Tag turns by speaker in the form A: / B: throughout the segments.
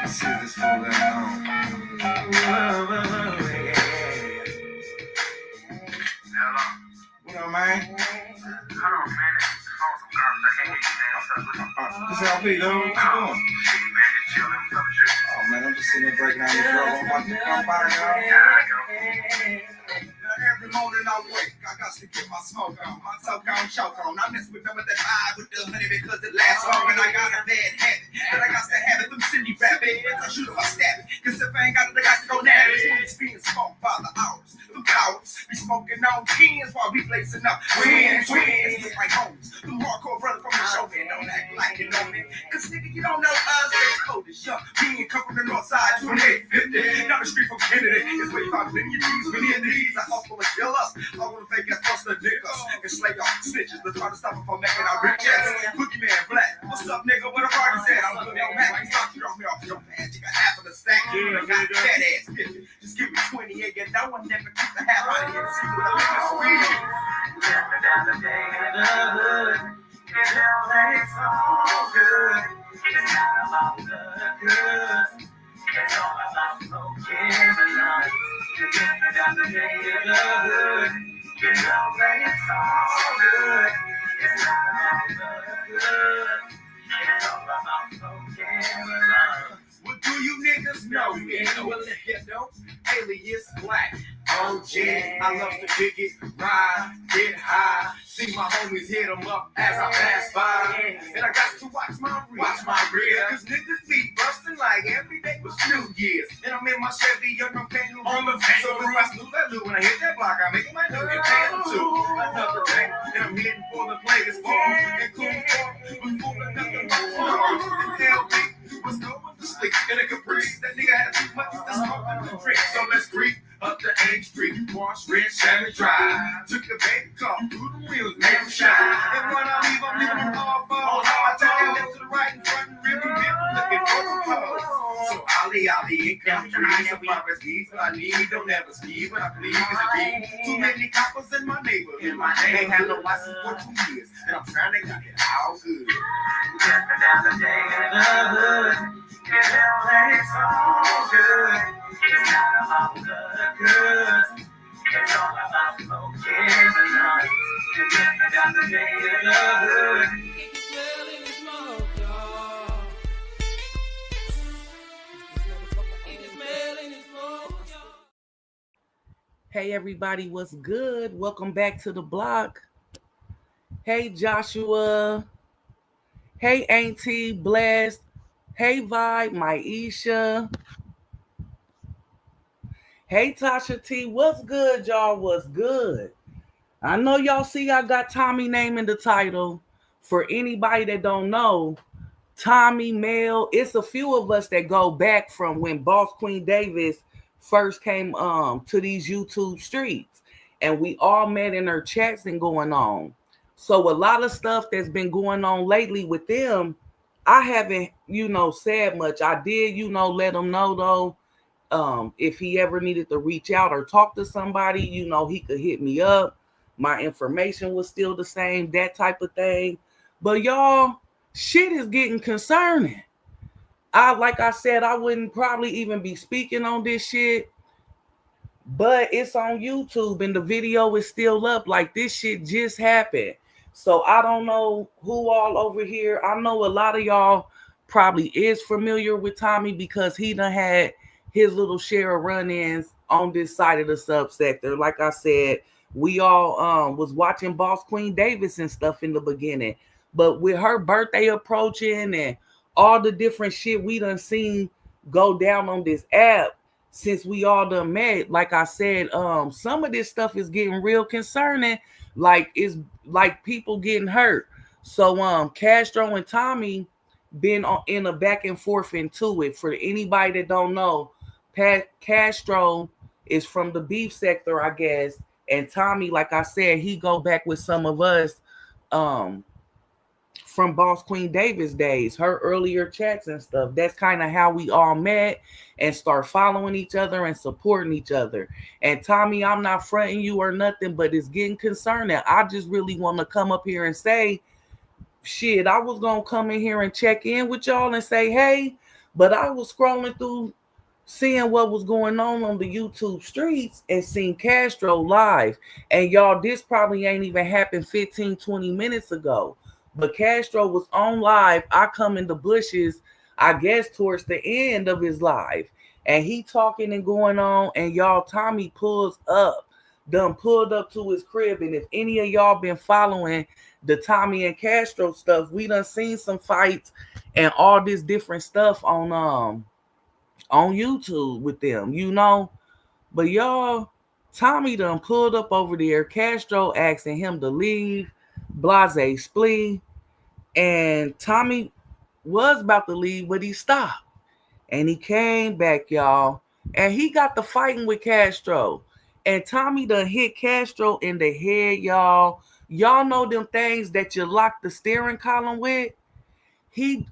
A: Shit, this fool let alone. Hello. What up, man? Hold on, man. This phone's some garbage. I can't hear you, man. What's up with you? This LP, dude. What you doing? Shit, man. Just chilling. What's up with you? Oh, man. I'm just sitting there breaking down this road. I'm about to come by, y'all. Yeah, I go. Every morning I wake, I got to get my smoke on. My talk on, choke on. I mess with them with that vibe with the honey because it lasts long. And I got a bad habit, but I got to have it. Them Cindy rabbit, I shoot them, I stab it. Cause if I ain't got it, I got to go nab it. It's being smoked by the hours. Them cowards be smoking on pins while we blazing up. Twins, with my homies. Them hardcore brothers from the show, man. Don't act like you know me. Cause nigga, you don't know us. They cold as young. Me and come from the north side, 2850. Down the street from Kennedy. It's where you find million G's, million D's. I hustle and kill us. I wanna fake ass buster niggas and slay y'all snitches. Let's try to stop them from making our rich ass. Cookie Man Black. What's up, nigga? Where the party's at? I'm good on Mac. You start you off me off your pants. You got half of the stack. I got fat ass 50. Just give me 20 and you know I'm never keep the half out of here. See what I'm making sweet. Never down the day in the hood. You know that it's all good. It's not about the goods. It's all about smoking the love. Never down the day in the hood. You know that it's all good. It's not about the goods. It's all about smoking the love. What do you niggas know? You know what you know? Alias Black. Oh yeah, I love to dig it, ride, get high. See my homies hit them up as I pass by. And I got to watch my rear. Cause niggas be busting like every day was New Year's. And I'm in my Chevy, young, I'm paying on the face. So if I snooze that loot, when I hit that block, I make my new and pay them too. Another day, and I'm hitting for the players' ball. And cool form, but fooling nothing but fun. And LB was going to sleep in a Caprice. That nigga had too much to smoke and to drink. So let's creep up the 8th Street, Wash Red Chevy Drive. Took the baby car through the wheels, made them shine. And when I leave, I'm leaving them all fall. I take it left to the right and front and rear and looking for the pose. So Ollie, it comes free. So far as needs what I need, don't ever ski. But I believe it's a beat. Too many coppers in my neighborhood. They have no license for 2 years. And I'm trying to get it all good. Jumping down the day in the hood. You know that it's all good. It's not about the goods. It's all about smoking the love. Jumping down the day in the hood. You can smell it in smoke, y'all. You can smell it in smoke, y'all. Hey everybody, what's good? Welcome back to the block. Hey Joshua. Hey Auntie Blessed. Hey Vibe, Maisha. Hey Tasha T, what's good, y'all? What's good? I know y'all see I got Tommy name in the title. For anybody that don't know, Tommy, Mel, it's a few of us that go back from when Boss Queen Davis first came to these YouTube streets. And we all met in her chats and going on. So a lot of stuff that's been going on lately with them, I haven't, said much. I did, let them know though, if he ever needed to reach out or talk to somebody, he could hit me up. My information was still the same, that type of thing. But y'all, shit is getting concerning. Like I said, I wouldn't probably even be speaking on this shit, but it's on YouTube and the video is still up. Like this shit just happened. So I don't know who all over here. I know a lot of y'all probably is familiar with Tommy because he done had his little share of run-ins on this side of the subsector. Like I said, we all was watching Boss Queen Davis and stuff in the beginning. But with her birthday approaching and all the different shit we done seen go down on this app since we all done met, like I said, some of this stuff is getting real concerning. Like it's like people getting hurt. So Castro and Tommy been in a back and forth into it. For anybody that don't know, Castro is from the beef sector, I guess. And Tommy, like I said, he go back with some of us from Boss Queen Davis days, her earlier chats and stuff. That's kind of how we all met and start following each other and supporting each other. And Tommy, I'm not fronting you or nothing, but it's getting concerning. I just really want to come up here and say, shit, I was going to come in here and check in with y'all and say, hey,
B: But I was scrolling through, seeing what was going on the YouTube streets, and seen Castro live. And y'all, this probably ain't even happened 15, 20 minutes ago. But Castro was on live. I come in the bushes, I guess towards the end of his live. And he talking and going on, and y'all, Tommy pulls up, done pulled up to his crib. And if any of y'all been following the Tommy and Castro stuff, we done seen some fights and all this different stuff on YouTube with them, you know. But y'all, Tommy done pulled up over there. Castro asking him to leave, blase splee, and Tommy was about to leave, but he stopped. And he came back, y'all. And he got the fighting with Castro. And Tommy done hit Castro in the head, y'all. Y'all know them things that you lock the steering column with?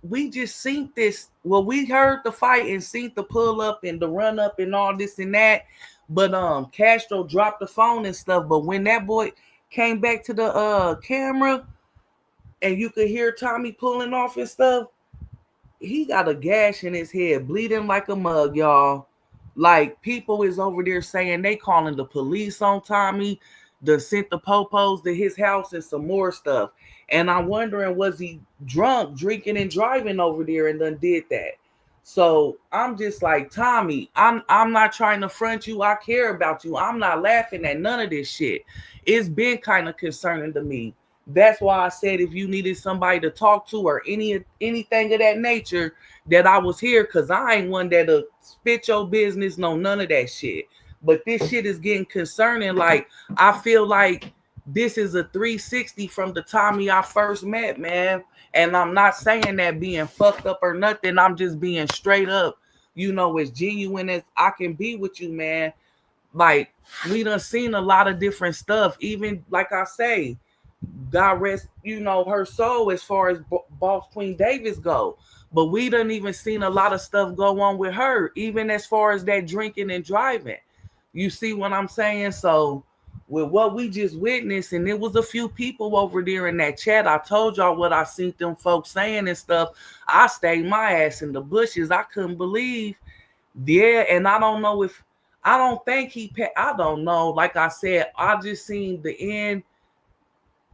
B: We just seen this. Well, we heard the fight and seen the pull up and the run up and all this and that. But Castro dropped the phone and stuff. But when that boy came back to the camera and you could hear Tommy pulling off and stuff, he got a gash in his head, bleeding like a mug, y'all. Like, people is over there saying they calling the police on Tommy, done sent the popos to his house and some more stuff. And I'm wondering, was he drunk, drinking and driving over there and done did that? So I'm just like, Tommy, I'm not trying to front you. I care about you. I'm not laughing at none of this shit. It's been kind of concerning to me. That's why I said if you needed somebody to talk to or anything of that nature, that I was here, because I ain't one that'll spit your business, no none of that shit. But this shit is getting concerning. Like, I feel like this is a 360 from the Tommy I first met, man. And I'm not saying that being fucked up or nothing. I'm just being straight up, as genuine as I can be with you, man. Like, we done seen a lot of different stuff. Even, like I say, God rest, her soul, as far as Boss Queen Davis go. But we done even seen a lot of stuff go on with her, even as far as that drinking and driving. You see what I'm saying? So with what we just witnessed, and it was a few people over there in that chat, I told y'all what I seen them folks saying and stuff. I stayed my ass in the bushes. I couldn't believe. Yeah, and I don't know if, I don't think I don't know. Like I said, I just seen the end.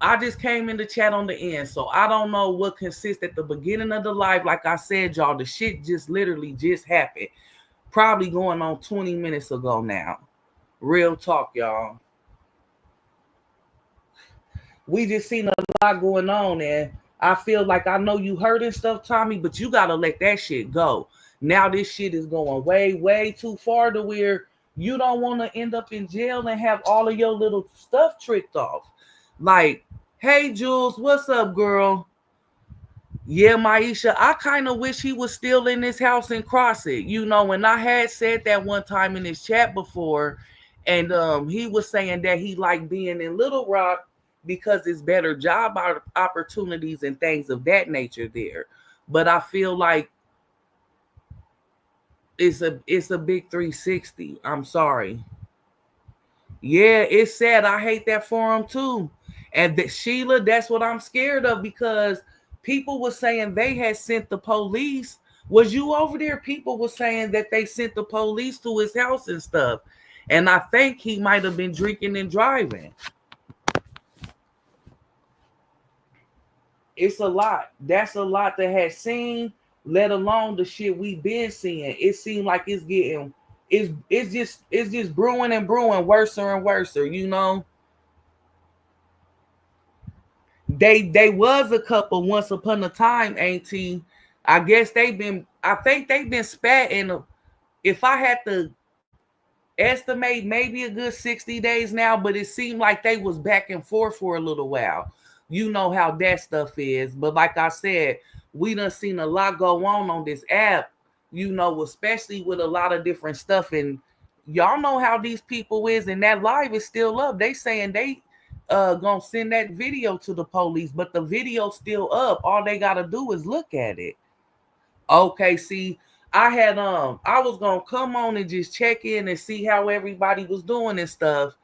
B: I just came in the chat on the end, so I don't know what consists at the beginning of the live. Like I said, y'all, the shit just literally just happened. Probably going on 20 minutes ago now. Real talk, y'all. We just seen a lot going on, and I feel like, I know you heard and stuff, Tommy, but you gotta let that shit go. Now this shit is going way, way too far to where you don't want to end up in jail and have all of your little stuff tricked off. Like, hey, Jules, what's up, girl? Yeah, Maisha, I kind of wish he was still in this house in Crossett. And I had said that one time in his chat before, and he was saying that he liked being in Little Rock because it's better job opportunities and things of that nature there. But I feel like it's a big 360. I'm sorry. Yeah, it's sad. I hate that for him too. And Sheila, that's what I'm scared of, because people were saying they had sent the police. Was you over there? People were saying that they sent the police to his house and stuff. And I think he might have been drinking and driving. It's a lot. That's a lot to have seen, let alone the shit we've been seeing. It seemed like it's just brewing and brewing, worse and worse. They was a couple once upon a time, ain't he? I think they've been spatting. If I had to estimate, maybe a good 60 days now, but it seemed like they was back and forth for a little while. You know how that stuff is. But like I said, we done seen a lot go on this app, especially with a lot of different stuff. And y'all know how these people is, and that live is still up. They saying they gonna send that video to the police, but the video's still up. All they gotta do is look at it. Okay, see, I was gonna come on and just check in and see how everybody was doing and stuff,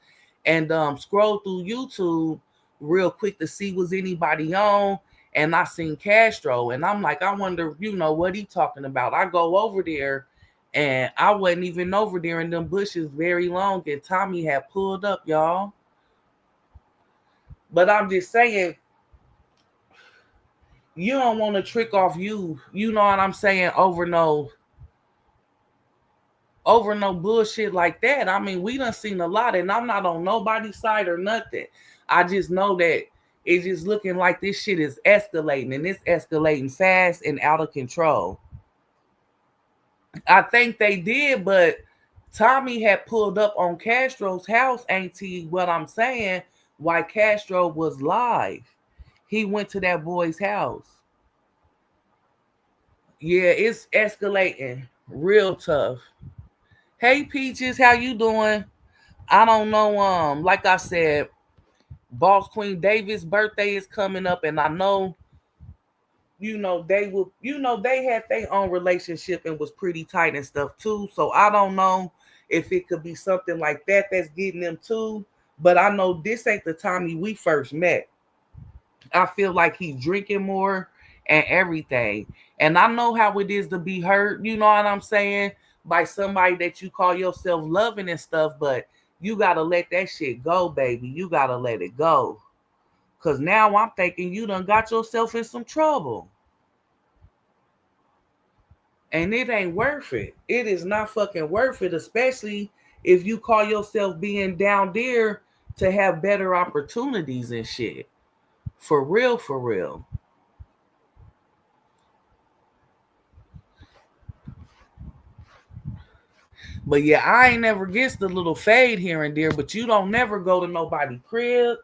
B: and scroll through YouTube real quick to see was anybody on. and I seen Castro, and I'm like, I wonder, what he talking about. I go over there, and I wasn't even over there in them bushes very long, and Tommy had pulled up, y'all. But I'm just saying, you don't want to trick off you know what I'm saying, over no bullshit like that. I mean, we done seen a lot, and I'm not on nobody's side or nothing. I just know that it's just looking like this shit is escalating, and it's escalating fast and out of control. I think they did, but Tommy had pulled up on Castro's house, ain't he? What I'm saying, while Castro was live. He went to that boy's house. Yeah, it's escalating real tough. Hey Peaches, how you doing? I don't know. Like I said, Boss Queen Davis' birthday is coming up, and I know, they will, they had their own relationship and was pretty tight and stuff too. So I don't know if it could be something like that that's getting them too. But I know this ain't the Tommy we first met. I feel like he's drinking more and everything. And I know how it is to be hurt, you know what I'm saying, by somebody that you call yourself loving and stuff, but you gotta let that shit go, baby. You gotta let it go. Cause now I'm thinking you done got yourself in some trouble. And it ain't worth it. It is not fucking worth it, especially if you call yourself being down there to have better opportunities and shit. For real, for real. But yeah, I ain't never gets the little fade here and there, but you don't never go to nobody crib.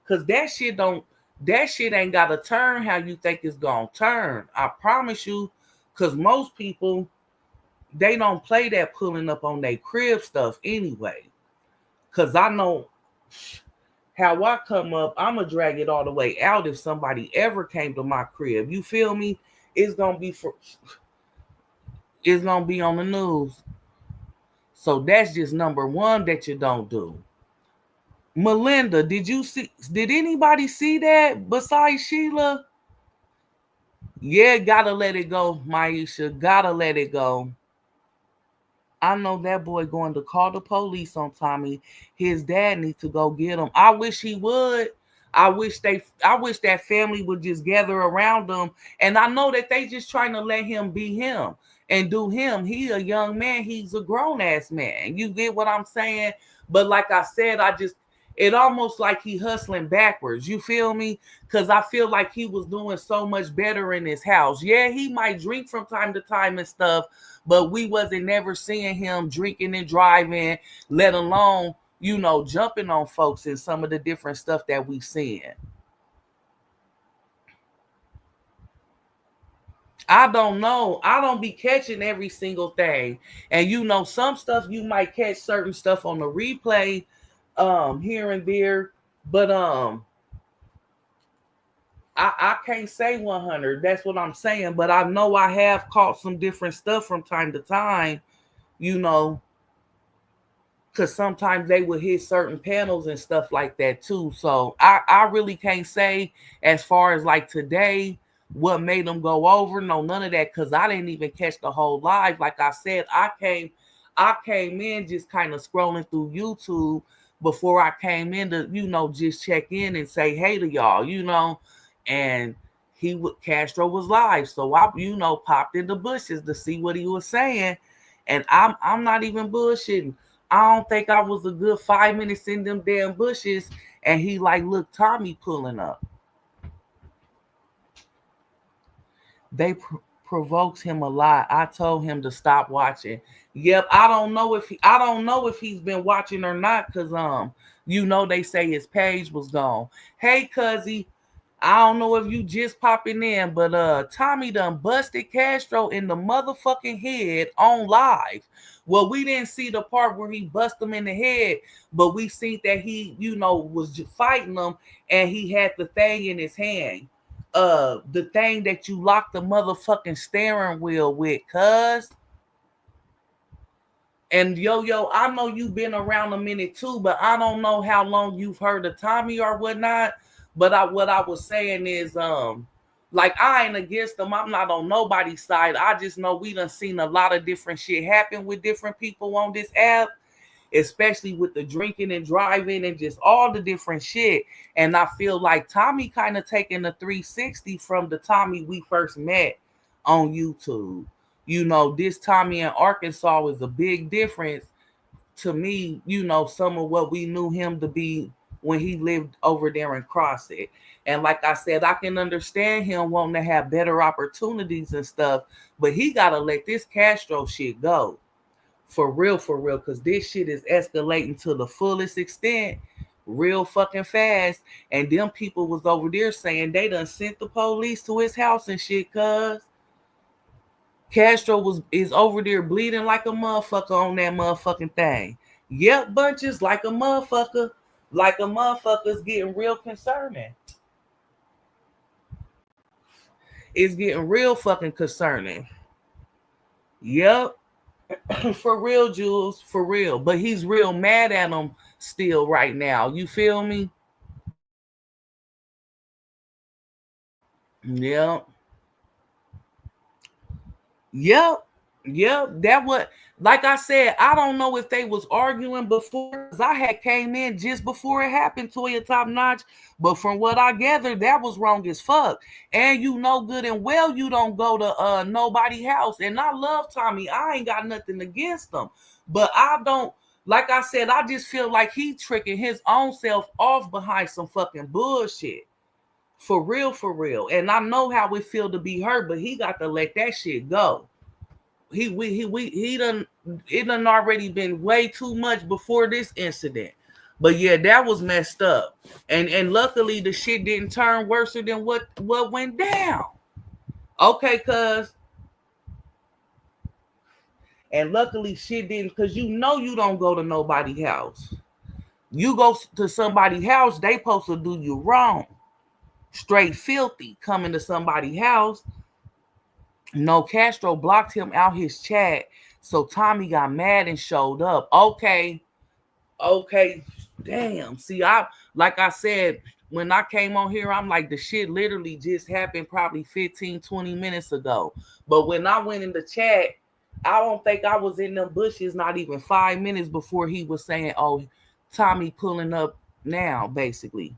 B: Cause that shit ain't gotta turn how you think it's gonna turn. I promise you, cause most people, they don't play that pulling up on their crib stuff anyway. Cause I know how I come up, I'ma drag it all the way out if somebody ever came to my crib. You feel me? It's gonna be it's gonna be on the news. So that's just number one that you don't do. Melinda, did anybody see that besides Sheila? Yeah, gotta let it go, Maisha. Gotta let it go. I know that boy going to call the police on Tommy. His dad needs to go get him. I wish he would. I wish that family would just gather around him. And I know that they just trying to let him be him and do him. He a young man. He's a grown ass man. You get what I'm saying? But like I said, it almost like he hustling backwards. You feel me? Because I feel like he was doing so much better in his house. Yeah, he might drink from time to time and stuff, but we wasn't never seeing him drinking and driving, let alone, jumping on folks and some of the different stuff that we seeing. I don't know. I don't be catching every single thing. And some stuff you might catch certain stuff on the replay here and there. But I can't say 100. That's what I'm saying. But I know I have caught some different stuff from time to time, you know, because sometimes they would hit certain panels and stuff like that too. So I really can't say as far as like today what made them go over. No, none of that, because I didn't even catch the whole live. Like I said, I came in just kind of scrolling through YouTube before I came in to, just check in and say hey to y'all, and Castro was live. So I, popped in the bushes to see what he was saying. And I'm not even bullshitting. I don't think I was a good 5 minutes in them damn bushes, and he like, look, Tommy pulling up. They provokes him a lot. I told him to stop watching. Yep, I don't know if he's been watching or not, because they say his page was gone. Hey, cuzzy, I don't know if you just popping in, but Tommy done busted Castro in the motherfucking head on live. Well, we didn't see the part where he bust him in the head, but we seen that he, was just fighting him, and he had the thing in his hand. The thing that you lock the motherfucking steering wheel with, cuz. And yo, I know you've been around a minute too, but I don't know how long you've heard of Tommy or whatnot. But what I was saying is, Like, I ain't against them. I'm not on nobody's side. I just know we done seen a lot of different shit happen with different people on this app, especially with the drinking and driving and just all the different shit. And I feel like Tommy kind of taking a 360 from the Tommy we first met on YouTube. You know, this Tommy in Arkansas was a big difference to me, you know, some of what we knew him to be when he lived over there in Crossett. And like I said, I can understand him wanting to have better opportunities and stuff, but he got to let this Castro shit go. For real, because this shit is escalating to the fullest extent real fucking fast. And them people was over there saying they done sent the police to his house and shit, cuz Castro is over there bleeding like a motherfucker on that motherfucking thing. Yep, bunches like a motherfucker. Like a motherfucker's getting real concerning. It's getting real fucking concerning. Yep. For real, Jules. For real. But he's real mad at him still right now. You feel me? Yep. Yep. That what, like I said, I don't know if they was arguing before, because I had came in just before it happened, Toya Top Notch. But from what I gathered, that was wrong as fuck. And you know good and well you don't go to nobody house. And I love Tommy. I ain't got nothing against him. But I don't, like I said, I just feel like he tricking his own self off behind some fucking bullshit. For real. And I know how it feel to be hurt, but he got to let that shit go. He done, it done already been way too much before this incident. But yeah, that was messed up. And luckily the shit didn't turn worse than what went down. Okay, cuz. And luckily shit didn't, cause you know you don't go to nobody's house. You go to somebody's house, they supposed to do you wrong. Straight filthy coming to somebody's house. No, Castro blocked him out his chat, so Tommy got mad and showed up. Okay, damn. See, like I said, when I came on here, I'm like, the shit literally just happened probably 15, 20 minutes ago. But when I went in the chat, I don't think I was in them bushes not even 5 minutes before he was saying, oh, Tommy pulling up now, basically.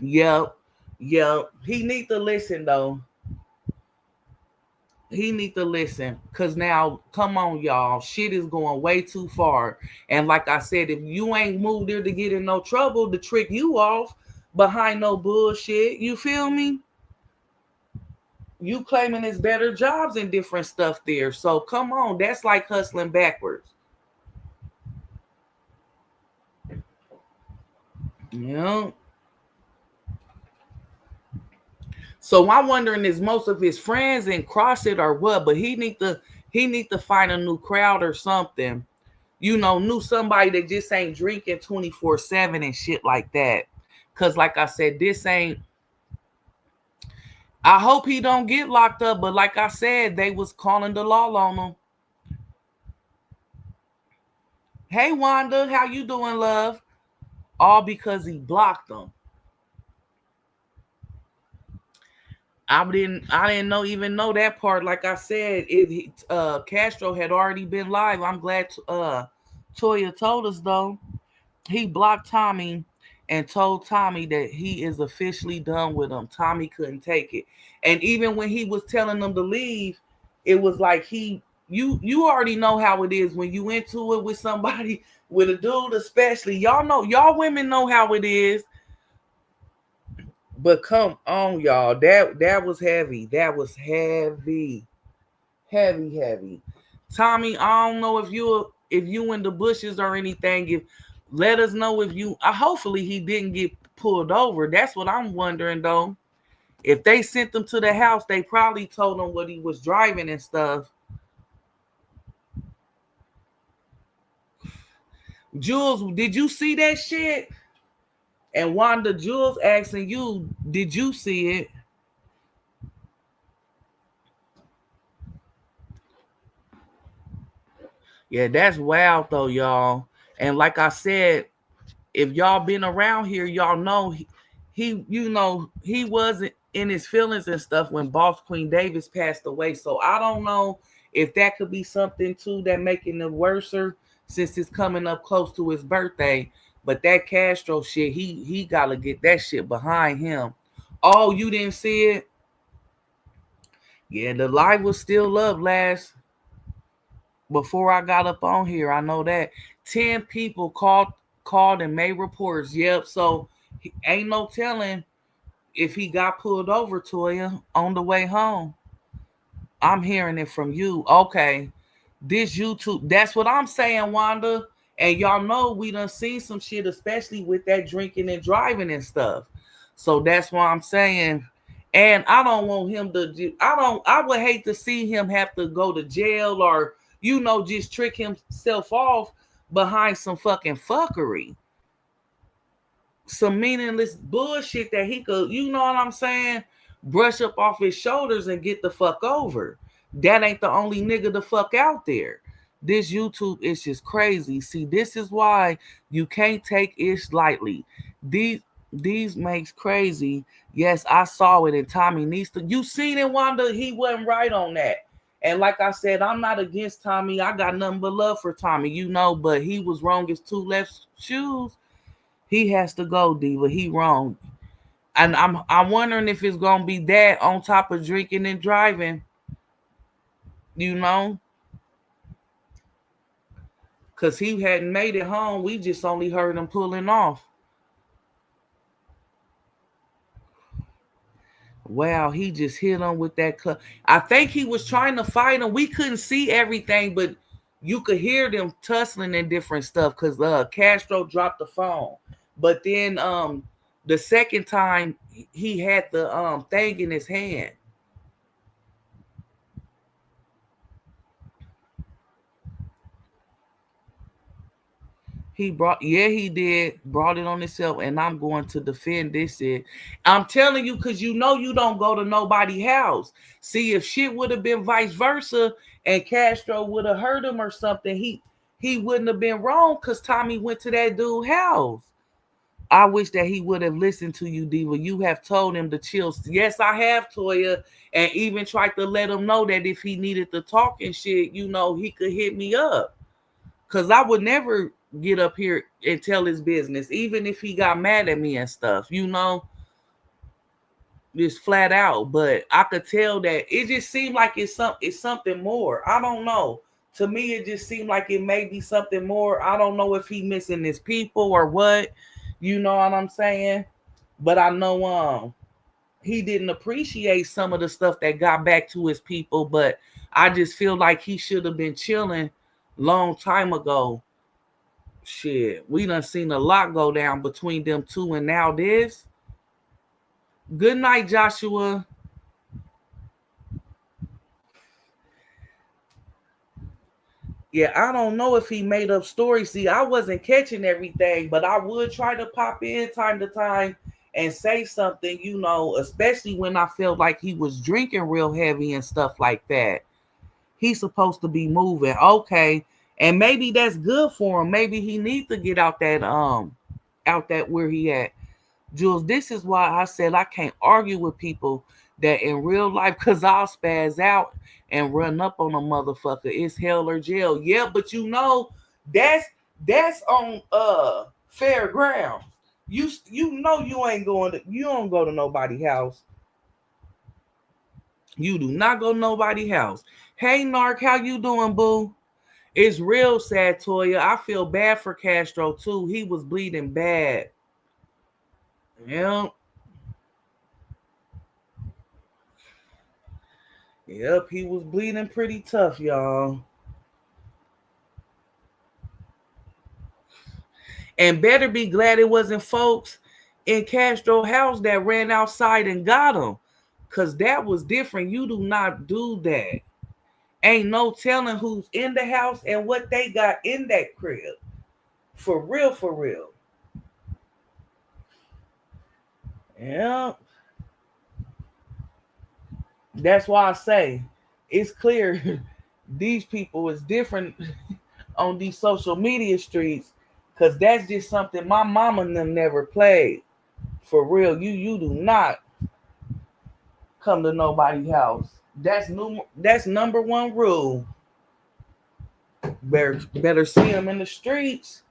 B: Yep. He need to listen, though. He need to listen, because now, come on, y'all. Shit is going way too far. And like I said, if you ain't moved there to get in no trouble, to trick you off behind no bullshit, you feel me? You claiming it's better jobs and different stuff there. So come on, that's like hustling backwards. Yeah. So I'm wondering, is most of his friends in CrossFit or what? But he need to find a new crowd or something. You know, knew somebody that just ain't drinking 24/7 and shit like that. Cause like I said, this ain't. I hope he don't get locked up. But like I said, they was calling the law on him. Hey Wanda, how you doing, love? All because he blocked them. I didn't know that part. Like I said, Castro had already been live. I'm glad Toya told us, though. He blocked Tommy and told Tommy that he is officially done with him. Tommy couldn't take it. And even when he was telling them to leave, it was like you already know how it is when you into it with somebody, with a dude especially. Y'all women know how it is. But come on, y'all. That was heavy. That was heavy. Heavy. Tommy, I don't know if you in the bushes or anything. If let us know if you hopefully he didn't get pulled over. That's what I'm wondering, though. If they sent him to the house, they probably told him what he was driving and stuff. Jules, did you see that shit? And Wanda, Jules asking you, did you see it? Yeah, that's wild though, y'all. And like I said, if y'all been around here, y'all know he wasn't in his feelings and stuff when Boss Queen Davis passed away. So I don't know if that could be something too that making it worser since it's coming up close to his birthday. But that Castro shit, he gotta get that shit behind him. Oh, you didn't see it? Yeah, the live was still up before I got up on here. I know that 10 people called and made reports. Yep. So ain't no telling if he got pulled over, Toya, on the way home. I'm hearing it from you. Okay. This YouTube, that's what I'm saying, Wanda. And y'all know we done seen some shit, especially with that drinking and driving and stuff. So that's why I'm saying, and I don't want him to, I would hate to see him have to go to jail or, just trick himself off behind some fucking fuckery. Some meaningless bullshit that he could, you know what I'm saying? Brush up off his shoulders and get the fuck over. That ain't the only nigga the fuck out there. This YouTube is just crazy. See, this is why you can't take it lightly. These makes crazy. Yes, I saw it, and Tommy needs to. You seen it, Wanda? He wasn't right on that. And like I said, I'm not against Tommy. I got nothing but love for Tommy, but he was wrong as two left shoes. He has to go, Diva. He wrong. And I'm wondering if it's gonna be that on top of drinking and driving. Cause he hadn't made it home. We just only heard him pulling off. Wow, he just hit him with that club. I think he was trying to fight him. We couldn't see everything, but you could hear them tussling and different stuff because Castro dropped the phone. But then the second time he had the thing in his hand. He brought it on himself, and I'm going to defend this. I'm telling you, because you don't go to nobody's house. See, if shit would have been vice versa, and Castro would have hurt him or something, he wouldn't have been wrong because Tommy went to that dude's house. I wish that he would have listened to you, Diva. You have told him to chill. Yes, I have, Toya, and even tried to let him know that if he needed to talk and shit, he could hit me up. Because I would never get up here and tell his business, even if he got mad at me and stuff, just flat out. But I could tell that it just seemed like it's something more. I don't know. To me, it just seemed like it may be something more. I don't know if he missing his people or what. You know what I'm saying? But I know he didn't appreciate some of the stuff that got back to his people. But I just feel like he should have been chilling long time ago. Shit, we done seen a lot go down between them two, and now this. Good night, Joshua. Yeah, I don't know if he made up stories. See, I wasn't catching everything, but I would try to pop in time to time and say something, especially when I felt like he was drinking real heavy and stuff like that. He's supposed to be moving. Okay. And maybe that's good for him. Maybe he needs to get out that where he at. Jules, this is why I said I can't argue with people that in real life, because I'll spaz out and run up on a motherfucker. It's hell or jail. Yeah, but that's on fair ground. You you don't go to nobody's house. You do not go to nobody's house. Hey Narc, how you doing, boo? It's real sad, Toya. I feel bad for Castro too. He was bleeding bad. Yep. Yep, he was bleeding pretty tough, y'all. And better be glad it wasn't folks in Castro house that ran outside and got him. Cause that was different. You do not do that. Ain't no telling who's in the house and what they got in that crib. For real, for real. Yeah. That's why I say it's clear these people is different on these social media streets, because that's just something my mama and them never played. For real, you do not. come to nobody's house. That's number one rule. Better see him in the streets.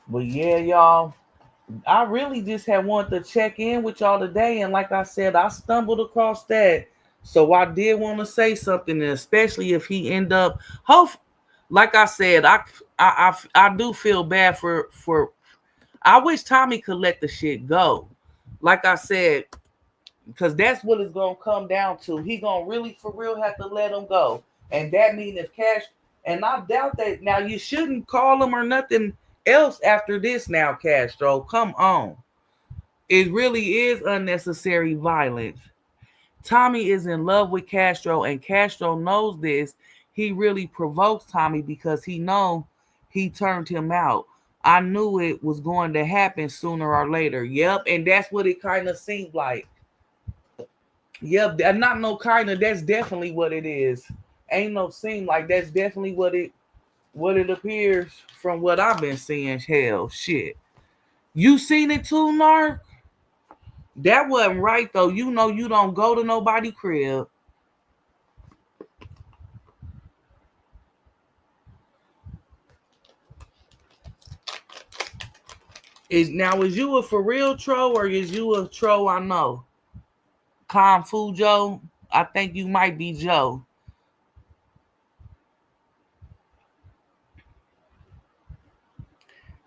B: But yeah, y'all, I really just had wanted to check in with y'all today, and like I said, I stumbled across that, so I did want to say something, and especially if he end up, hope, like I said, I do feel bad for. I wish Tommy could let the shit go, like I said, because that's what it's gonna come down to. He gonna really for real have to let him go, and that means if Cash, and I doubt that. Now you shouldn't call him or nothing else after this. Now Castro, come on, it really is unnecessary violence. Tommy is in love with Castro, and Castro knows this. He really provokes Tommy because he know he turned him out. I knew it was going to happen sooner or later. Yep, and that's what it kind of seemed like. Yep, not no kind of. That's definitely what it is. Ain't no seem like that's definitely what it appears from what I've been seeing. Hell, shit. You seen it too, Nark? That wasn't right though. You know you don't go to nobody crib. Is you a for real troll or is you a troll I know? Kung Fu Joe? I think you might be Joe.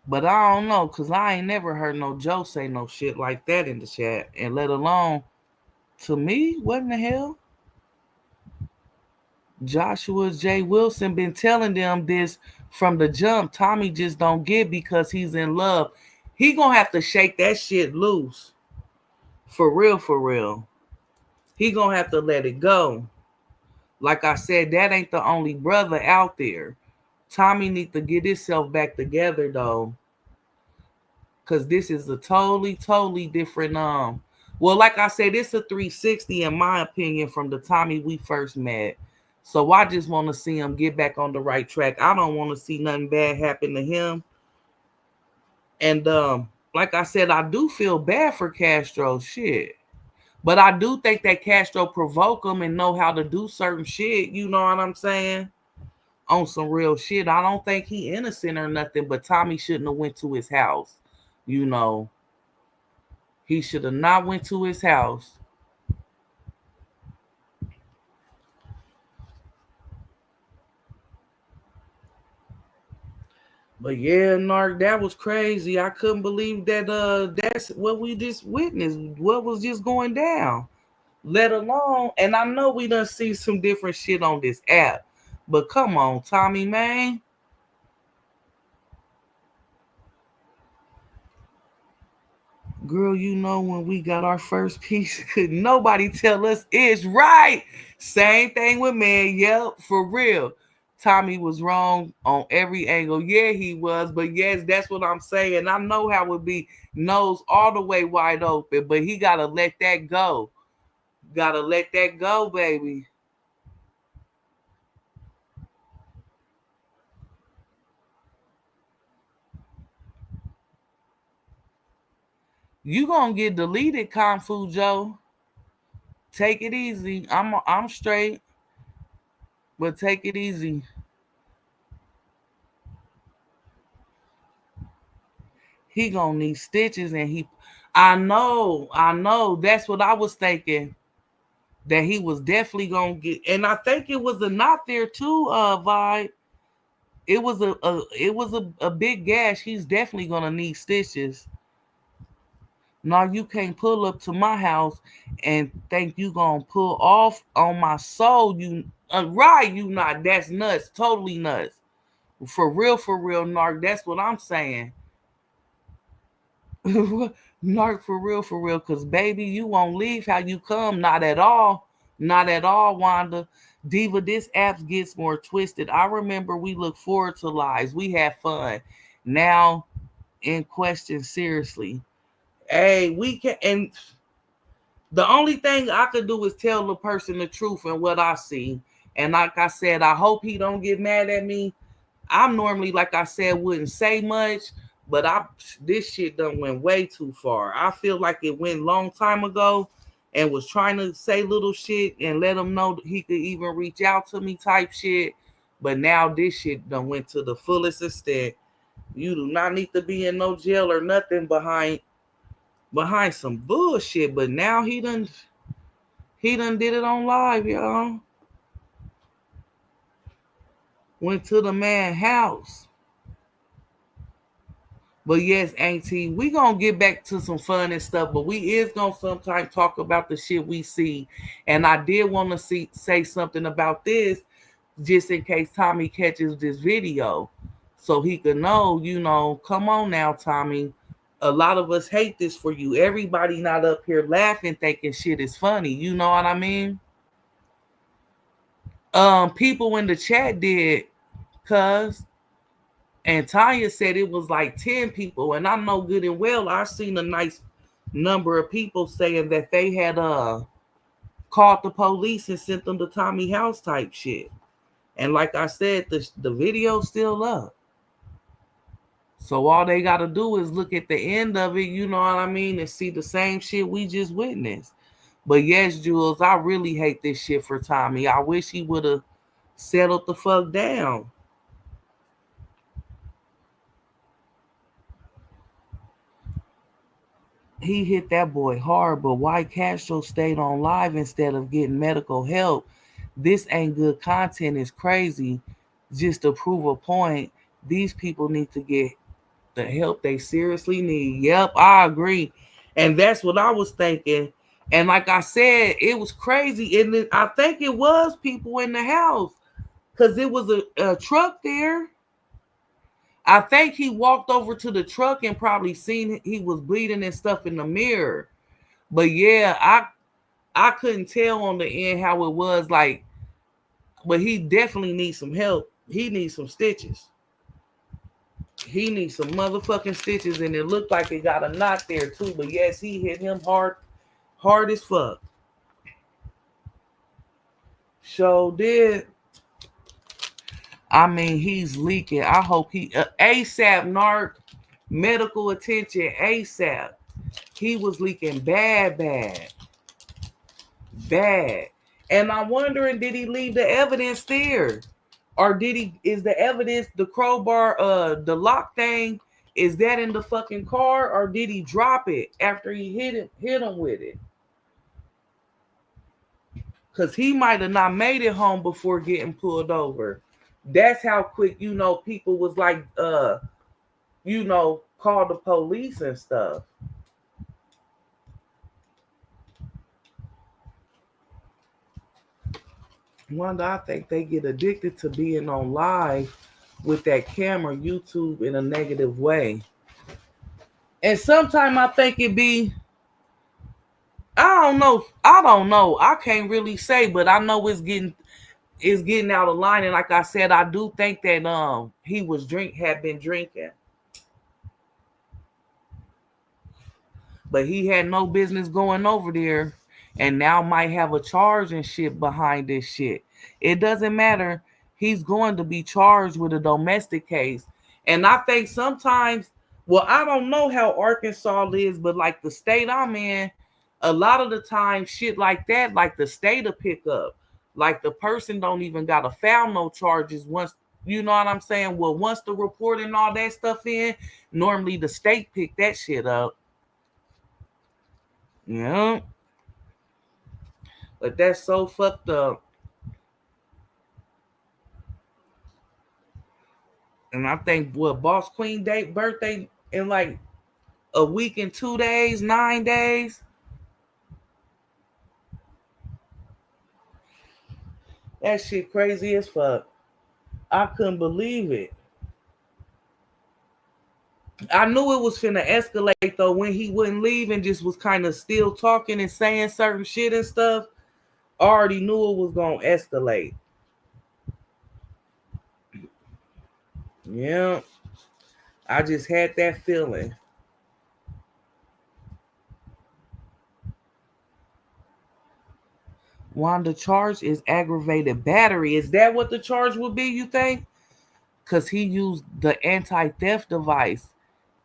B: But I don't know, cause I ain't never heard no Joe say no shit like that in the chat. And let alone to me, what in the hell? Joshua J. Wilson been telling them this from the jump. Tommy just don't get because he's in love. He gonna have to shake that shit loose. For real, for real. He gonna have to let it go. Like I said, that ain't the only brother out there. Tommy need to get himself back together though. Cause this is a totally different well, like I said, it's a 360 in my opinion from the Tommy we first met. So I just want to see him get back on the right track. I don't want to see nothing bad happen to him. And like I said, I do feel bad for Castro. Shit. But I do think that Castro provoke him and know how to do certain shit. You know what I'm saying? On some real shit. I don't think he innocent or nothing, but Tommy shouldn't have went to his house. You know, he should have not went to his house. But yeah, Nark, that was crazy. I couldn't believe that that's what we just witnessed. What was just going down. Let alone, and I know we done see some different shit on this app. But come on, Tommy, man. Girl, you know when we got our first piece, could nobody tell us it's right. Same thing with man. Yep, for real. Tommy was wrong on every angle. Yeah, he was. But yes, that's what I'm saying. I know how it be. Nose all the way wide open. But he gotta let that go. Gotta let that go, baby. You gonna get deleted, Kung Fu Joe. Take it easy. I'm straight, but take it easy. He gonna need stitches, and I know. That's what I was thinking. That he was definitely gonna get, and I think it was a knot there too. Vibe. It was a big gash. He's definitely gonna need stitches. No, you can't pull up to my house and think you gonna pull off on my soul. You right? You not? That's nuts. Totally nuts. For real, Narc. That's what I'm saying. Narc, for real. Cause baby, you won't leave how you come. Not at all. Not at all, Wanda. Diva, this app gets more twisted. I remember we look forward to lives. We have fun. Now, in question, seriously. Hey, we can, and the only thing I could do is tell the person the truth and what I see. And like I said, I hope he don't get mad at me. I'm normally, like I said, wouldn't say much, But this shit done went way too far. I feel like it went long time ago and was trying to say little shit and let him know that he could even reach out to me type shit. But now this shit done went to the fullest extent. You do not need to be in no jail or nothing behind some bullshit. But now he done did it on live, y'all. Went to the man's house. But yes, Auntie, we gonna get back to some fun and stuff, but we is gonna sometimes talk about the shit we see. And I did want to say something about this, just in case Tommy catches this video, so he could know, come on now, Tommy. A lot of us hate this for you. Everybody not up here laughing, thinking shit is funny. You know what I mean? People in the chat did, cuz. And Tanya said it was like 10 people. And I know good and well, I seen a nice number of people saying that they had called the police and sent them to Tommy house type shit. And like I said, the video's still up. So all they got to do is look at the end of it, you know what I mean, and see the same shit we just witnessed. But yes, Jules, I really hate this shit for Tommy. I wish he would have settled the fuck down. He hit that boy hard, but why Castro stayed on live instead of getting medical help? This ain't good content. Is crazy. Just to prove a point, these people need to get the help they seriously need. Yep, I agree. And that's what I was thinking. And like I said, it was crazy. And I think it was people in the house because it was a truck there. I think he walked over to the truck and probably seen he was bleeding and stuff in the mirror. But yeah, I couldn't tell on the end how it was like, but he definitely needs some help. He needs some stitches. He needs some motherfucking stitches, and it looked like it got a knot there too. But yes, he hit him hard as fuck. So did. I mean, he's leaking. I hope he ASAP narc medical attention ASAP. He was leaking bad. And I'm wondering, did he leave the evidence there? Or is the evidence, the crowbar, the lock thing, is that in the fucking car? Or did he drop it after he hit him with it? Because he might have not made it home before getting pulled over. That's how quick, people was like, call the police and stuff. Wanda, I think they get addicted to being on live with that camera, YouTube, in a negative way. And sometimes I think it be, I don't know. I can't really say, but I know it's getting out of line. And like I said, I do think that he had been drinking. But he had no business going over there, and now might have a charge and shit behind this shit. It doesn't matter. He's going to be charged with a domestic case. And I think sometimes, well, I don't know how Arkansas is, but like the state I'm in, a lot of the time shit like that, like the state will pick up. Like the person don't even got to file no charges once, you know what I'm saying? Well, once the report and all that stuff in, normally the state pick that shit up. Yeah. But that's so fucked up. And I think Boss Queen date birthday in like a week and 2 days, 9 days. That shit crazy as fuck. I couldn't believe it. I knew it was finna escalate though when he wouldn't leave and just was kind of still talking and saying certain shit and stuff. I already knew it was gonna escalate. Yeah. I just had that feeling. Wanda, charge is aggravated battery. Is that what the charge would be, you think? Because he used the anti-theft device.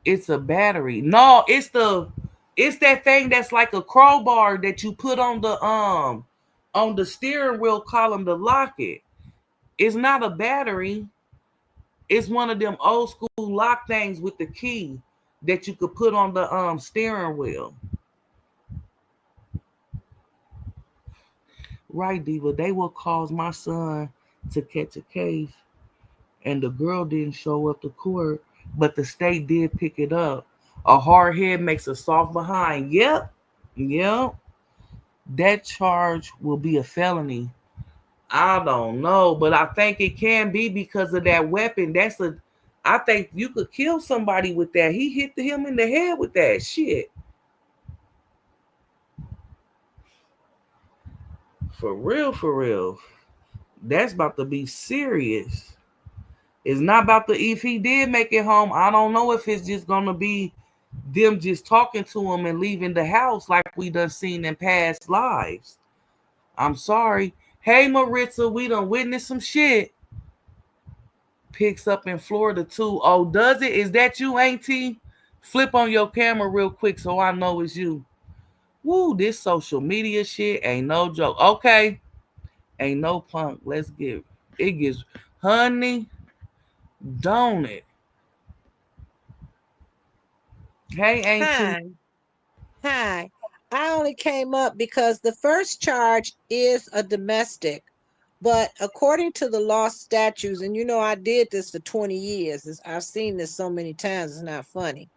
B: It's a battery. No, it's that thing that's like a crowbar that you put on the steering wheel column to lock it. It's not a battery. It's one of them old school lock things with the key that you could put on the steering wheel. Right, Diva. They will cause my son to catch a case, and the girl didn't show up to court, but the state did pick it up. A hard head makes a soft behind. Yep, yep. That charge will be a felony. I don't know, but I think it can be because of that weapon. I think you could kill somebody with that. He hit him in the head with that shit. For real, for real. That's about to be serious. It's not about the if he did make it home. I don't know if it's just gonna be them just talking to him and leaving the house like we done seen in past lives. I'm sorry. Hey Maritza, we done witnessed some shit. Picks up in Florida too. Oh, does it? Is that you, Auntie? Flip on your camera real quick so I know it's you. Woo, this social media shit ain't no joke. Okay. Ain't no punk. Let's get it gets honey, don't it? Hey, Auntie.
C: Hi, hi. I only came up because the first charge is a domestic, but according to the law statutes, and you know I did this for 20 years. I've seen this so many times, it's not funny.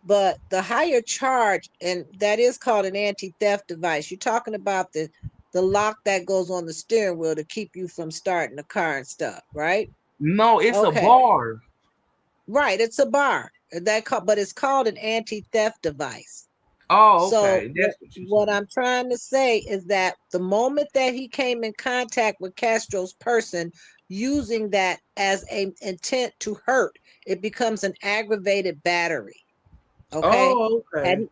C: But the higher charge, and that is called an anti-theft device. You're talking about the lock that goes on the steering wheel to keep you from starting the car and stuff, right?
B: No, it's a
C: Okay.
B: bar.
C: Right, it's a bar. But it's called an anti-theft device.
B: Oh,
C: So
B: okay.
C: what
B: That's what you're
C: what
B: saying.
C: I'm trying to say is that the moment that he came in contact with Castro's person using that as an intent to hurt, it becomes an aggravated battery. Okay?
B: Oh,
C: Had
B: okay.
C: he,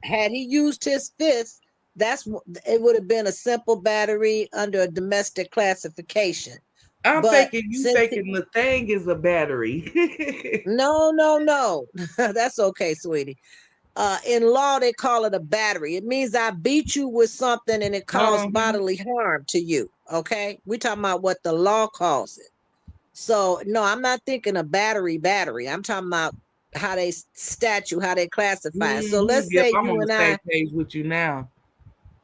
C: had he used his fist, it would have been a simple battery under a domestic classification.
B: I'm
C: But
B: thinking you
C: since
B: thinking the thing is a battery.
C: no, no, no. That's okay, sweetie. In law, they call it a battery. It means I beat you with something and it caused
B: Uh-huh.
C: bodily harm to you. Okay. We're talking about what the law calls it. So, no, I'm not thinking a battery. I'm talking about how they classify it. So
B: Mm-hmm.
C: let's
B: Yep,
C: say
B: I'm
C: you
B: on the
C: and
B: same
C: I
B: page with you now.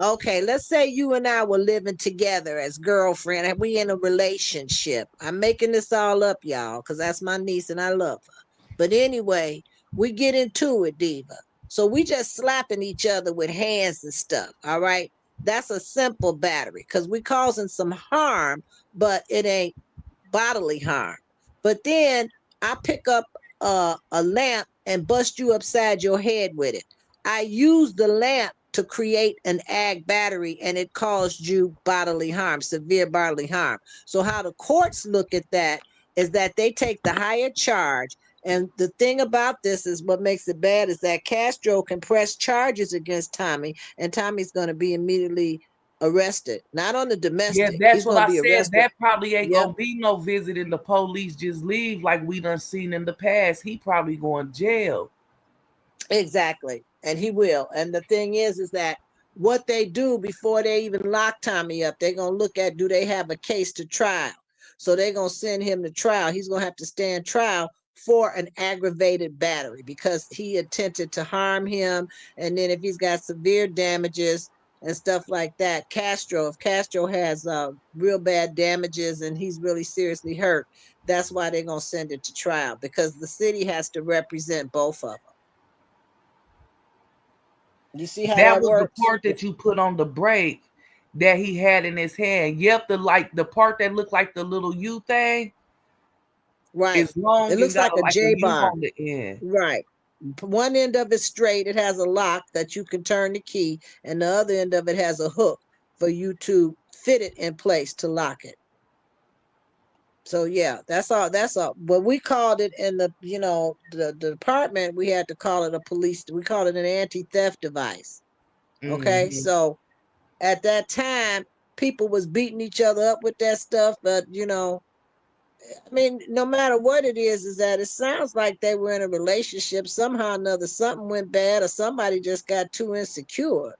C: Okay, let's say you and I were living together as girlfriend and we in a relationship. I'm making this all up, y'all, because that's my niece and I love her. But anyway, we get into it, Diva. So we just slapping each other with hands and stuff. All right. That's a simple battery because we causing some harm, but it ain't bodily harm. But then I pick up a lamp and bust you upside your head with it. I use the lamp to create an ag battery and it caused you bodily harm, severe bodily harm. So, how the courts look at that is that they take the higher charge. And the thing about this is what makes it bad is that Castro can press charges against Tommy, and Tommy's going to be immediately arrested. Not on the
B: Yeah,
C: domestic,
B: that's
C: he's
B: what
C: going to
B: I
C: be
B: said.
C: arrested.
B: That probably ain't
C: Yep.
B: gonna be no visiting the police just leave like we done seen in the past. He probably going jail.
C: Exactly. And he will. And the thing is that what they do before they even lock Tommy up, they're going to look at do they have a case to trial? So they're going to send him to trial. He's going to have to stand trial for an aggravated battery because he attempted to harm him. And then if he's got severe damages and stuff like that, if Castro has real bad damages and he's really seriously hurt, that's why they're going to send it to trial because the city has to represent both of them. You see how
B: That
C: that
B: was the
C: works?
B: part that you put on the break that he had in his hand. Yep, the part that looked like the little U thing
C: Right.
B: is
C: It
B: long and
C: looks
B: got
C: like a
B: like a
C: J
B: U
C: bar.
B: on the end.
C: Right. One end of it straight, it has a lock that you can turn the key, and the other end of it has a hook for you to fit it in place to lock it. So yeah, that's all. That's all. But we called it in the department. We had to call it a police. We called it an anti-theft device. Okay,
B: Mm-hmm.
C: so at that time, people was beating each other up with that stuff, but I mean, no matter what it is that it sounds like they were in a relationship somehow or another. Something went bad, or somebody just got too insecure.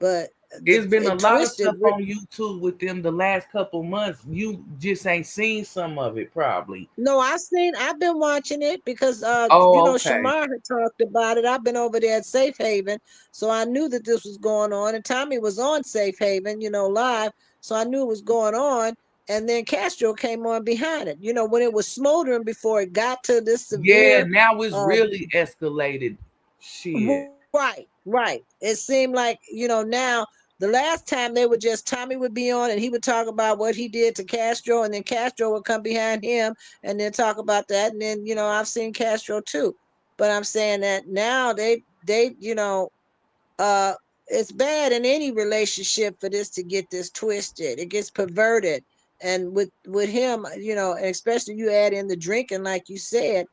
C: But
B: It's been a
C: it
B: lot of
C: twisted.
B: stuff on YouTube within the last couple months. You just ain't seen some of it, probably.
C: No, I've been watching it because
B: Oh, okay.
C: Shamar had talked about it. I've been over there at Safe Haven, so I knew that this was going on. And Tommy was on Safe Haven, live, so I knew it was going on. And then Castro came on behind it. When it was smoldering before it got to this
B: Yeah,
C: severe.
B: now it's
C: uh
B: really escalated. Shit.
C: Right, right. It seemed like, now the last time they would just Tommy would be on and he would talk about what he did to Castro, and then Castro would come behind him and then talk about that. And then, I've seen Castro too. But I'm saying that now they, uh it's bad in any relationship for this to get this twisted. It gets perverted. And with him, and especially you add in the drinking, like you said,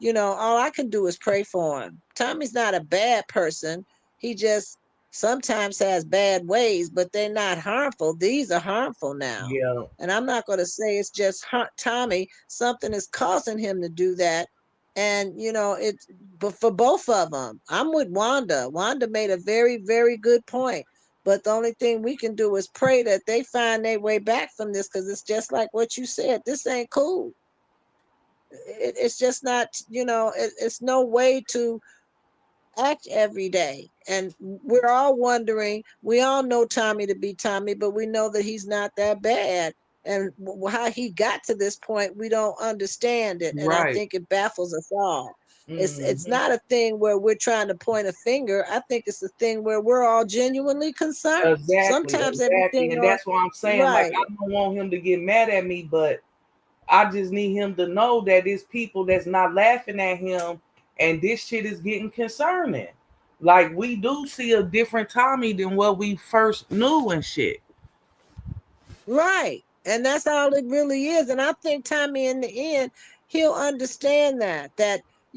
C: all I can do is pray for him. Tommy's not a bad person. He just sometimes has bad ways, but they're not harmful. These are harmful now.
B: Yeah.
C: And I'm not going to say it's just Tommy. Something is causing him to do that. And it, but for both of them, I'm with Wanda. Wanda made a very, very good point. But the only thing we can do is pray that they find their way back from this, because it's just like what you said. This ain't cool. It's just not. It's no way to act every day. And we're all wondering, we all know Tommy to be Tommy, but we know that he's not that bad. And how he got to this point, we don't understand it. And I
B: Right.
C: think it baffles us all. It's
B: Hmm.
C: not a thing where we're trying to point a finger. I think it's a thing where we're all genuinely concerned.
B: Exactly,
C: Sometimes
B: exactly.
C: everything
B: And
C: on
B: that's what I'm saying. Like,
C: right,
B: I don't want him to get mad at me, but I just need him to know that it's people that's not laughing at him, and this shit is getting concerning. Like, we do see a different Tommy than what we first knew and shit.
C: right. And that's all it really is. And I think Tommy in the end, he'll understand that,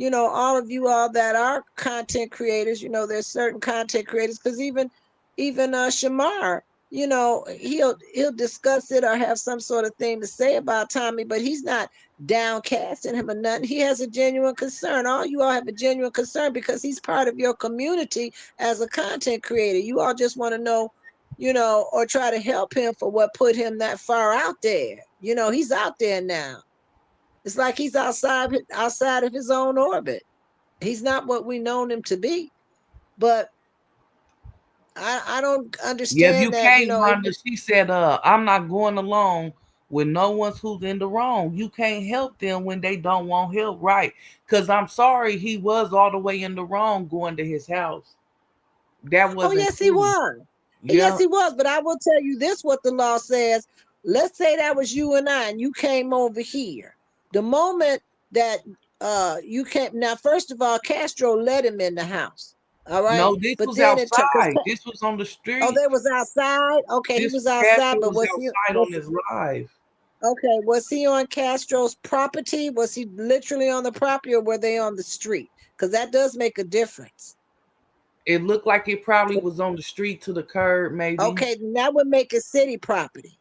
C: all of you all that are content creators, there's certain content creators, because even Shamar, he'll discuss it or have some sort of thing to say about Tommy, but he's not downcasting him or nothing. He has a genuine concern. All you all have a genuine concern because he's part of your community as a content creator. You all just want to know, or try to help him for what put him that far out there. He's out there now. It's like he's outside of his own orbit. He's not what we known him to be. But I don't
B: Yeah, you
C: understand that,
B: can't, Wanda. She said, I'm not going along with no one's who's in the wrong. You can't help them when they don't want help, right? Because I'm sorry, he was all the way in the wrong going to his house. That
C: oh
B: wasn't
C: yes, he
B: cool.
C: was. Yes,
B: Yeah.
C: he was. But I will tell you this: what the law says. Let's say that was you and I, and you came over here. The moment that you came, now first of all, Castro let him in the house. All right,
B: No, this
C: but
B: was
C: then it took because
B: outside. This was on the
C: oh,
B: street.
C: they was outside. Okay, he
B: This
C: was outside,
B: Castro
C: but
B: was
C: was he
B: outside on
C: was
B: his live.
C: okay? Was he on Castro's property? Was he literally on the property, or were they on the street? Because that does make a difference.
B: It looked like it probably was on the street to the curb, maybe.
C: Okay, then that would make it city property.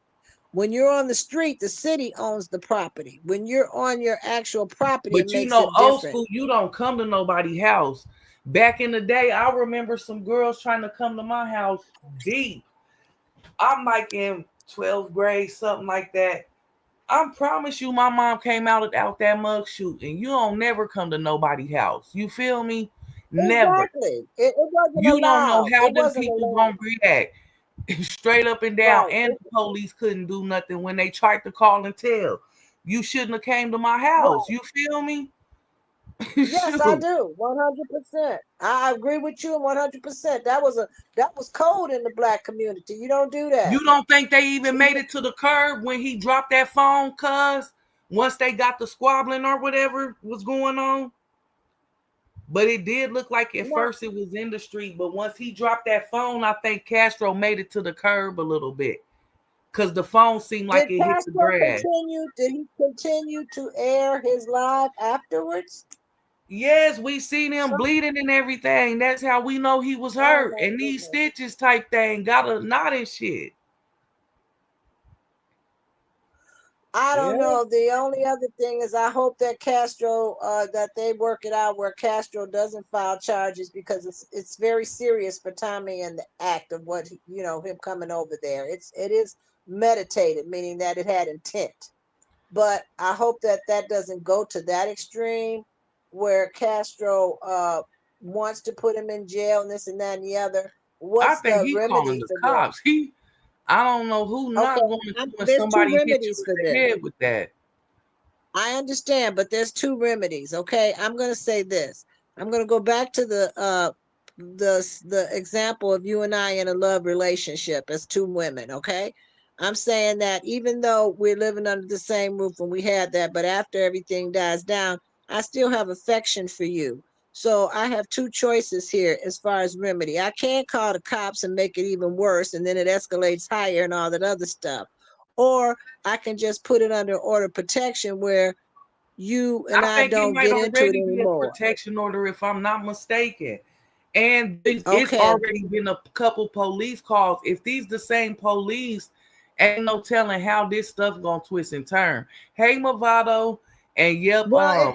C: When you're on the street, the city owns the property. When you're on your actual property, it
B: But
C: makes it
B: old
C: different.
B: school, you don't come to nobody's house. Back in the day, I remember some girls trying to come to my house deep. I'm like in 12th grade, something like that. I promise you, my mom came out that mug shoot, and you don't never come to nobody's house. You feel me? Never.
C: Exactly. It wasn't
B: You don't know
C: allowed.
B: how
C: It
B: them
C: wasn't
B: people
C: allowed.
B: gonna react. Straight up and down,
C: Right.
B: and the police couldn't do nothing when they tried to call and tell. You shouldn't have came to my house.
C: Right.
B: You feel me?
C: Yes, I
B: Shoot.
C: do. 100%. I agree with you 100%. That was code in the black community. You don't do that.
B: You don't think they even made
C: See,
B: it to the curb when he dropped that phone, cuz? Once they got the squabbling or whatever was going on? But it did look like at
C: no,
B: first it was in the street. But once he dropped that phone, I think Castro made it to the curb a little bit. Because the phone seemed like
C: did
B: it hit the
C: Castro
B: grass.
C: continue? Did he continue to air his live afterwards?
B: Yes, we seen him
C: Some,
B: bleeding and everything. That's how we know he was
C: oh
B: hurt.
C: my
B: And these
C: goodness.
B: stitches type thing got a knot and shit.
C: I
B: Yeah,
C: don't know. The only other thing is I hope that Castro that they work it out where Castro doesn't file charges because it's very serious for Tommy and the act of what him coming over there. It is meditated, meaning that it had intent. But I hope that that doesn't go to that extreme where Castro wants to put him in jail and this and that and the other.
B: I
C: What's
B: think
C: the
B: he calling
C: remedy
B: the
C: for this?
B: cops. I don't know who not
C: Okay,
B: going to when
C: there's two
B: somebody hit you
C: remedies
B: in
C: for
B: the
C: this.
B: head with that.
C: I understand, but there's two remedies. Okay, I'm going to say this. I'm going to go back to the example of you and I in a love relationship as two women. Okay, I'm saying that even though we're living under the same roof and we had that, but after everything dies down, I still have affection for you. So I have two choices here as far as remedy. I can't call the cops and make it even worse, and then it escalates higher and all that other stuff. Or I can just put it under order of protection where you and
B: I
C: I
B: think it
C: don't
B: might
C: get into it
B: already be a
C: anymore.
B: protection order if I'm not mistaken. And it's
C: Okay.
B: already been a couple police calls. If these the same police, ain't no telling how this stuff gonna twist and turn. Hey Movado, and yep,
C: Well,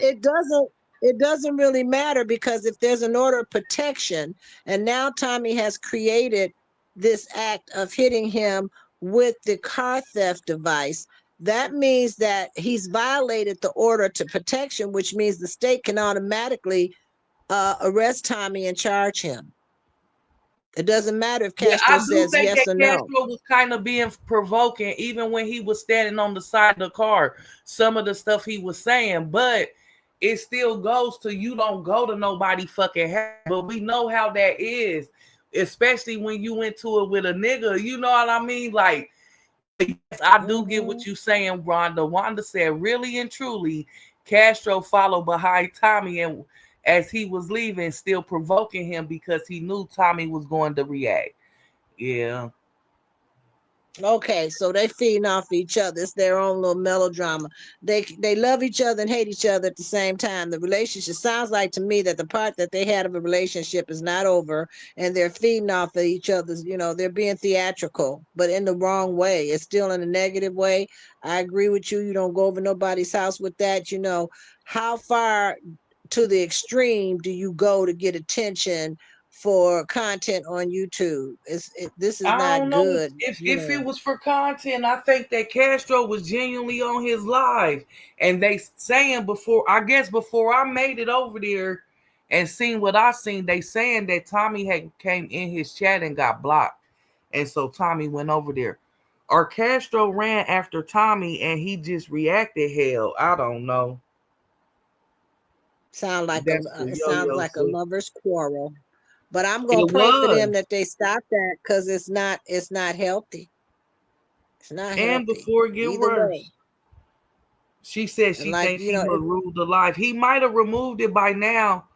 C: it doesn't really matter because if there's an order of protection and now Tommy has created this act of hitting him with the car theft device, that means that he's violated the order to protection, which means the state can automatically arrest Tommy and charge him. It doesn't matter if
B: yeah,
C: Castro
B: I do
C: says
B: think
C: yes
B: that
C: or no.
B: Castro was kind of being provoking, even when he was standing on the side of the car. Some of the stuff he was saying, but it still goes to you don't go to nobody fucking house. But we know how that is, especially when you into it with a nigga. You know what I mean? Like, but yes, I do get
C: Hmm.
B: what you saying, Rhonda. Wanda said, really and truly, Castro followed behind Tommy and as he was leaving, still provoking him because he knew Tommy was going to react. Yeah.
C: Okay, so they feeding off each other. It's their own little melodrama. They love each other and hate each other at the same time. The relationship sounds like to me that the part that they had of a relationship is not over, and they're feeding off of each other's. They're being theatrical, but in the wrong way. It's still in a negative way. I agree with you. You don't go over nobody's house with that. How far to the extreme do you go to get attention for content on YouTube? This is
B: I
C: not
B: don't know if,
C: good.
B: if if it was for content. I think that Castro was genuinely on his live, and they saying before. I guess before I made it over there and seen what I seen, they saying that Tommy had came in his chat and got blocked, and so Tommy went over there. Or Castro ran after Tommy and he just reacted. Hell, I don't know.
C: Sound like
B: That's what
C: it
B: Yo
C: sounds
B: Yo
C: like a
B: said.
C: lovers quarrel. But I'm gonna
B: It
C: pray for them
B: was.
C: that they stop that because it's not healthy. It's not
B: And
C: healthy.
B: before it get
C: Either way.
B: worse. She said
C: And
B: she
C: like,
B: thinks he removed the live. He might have removed it by now,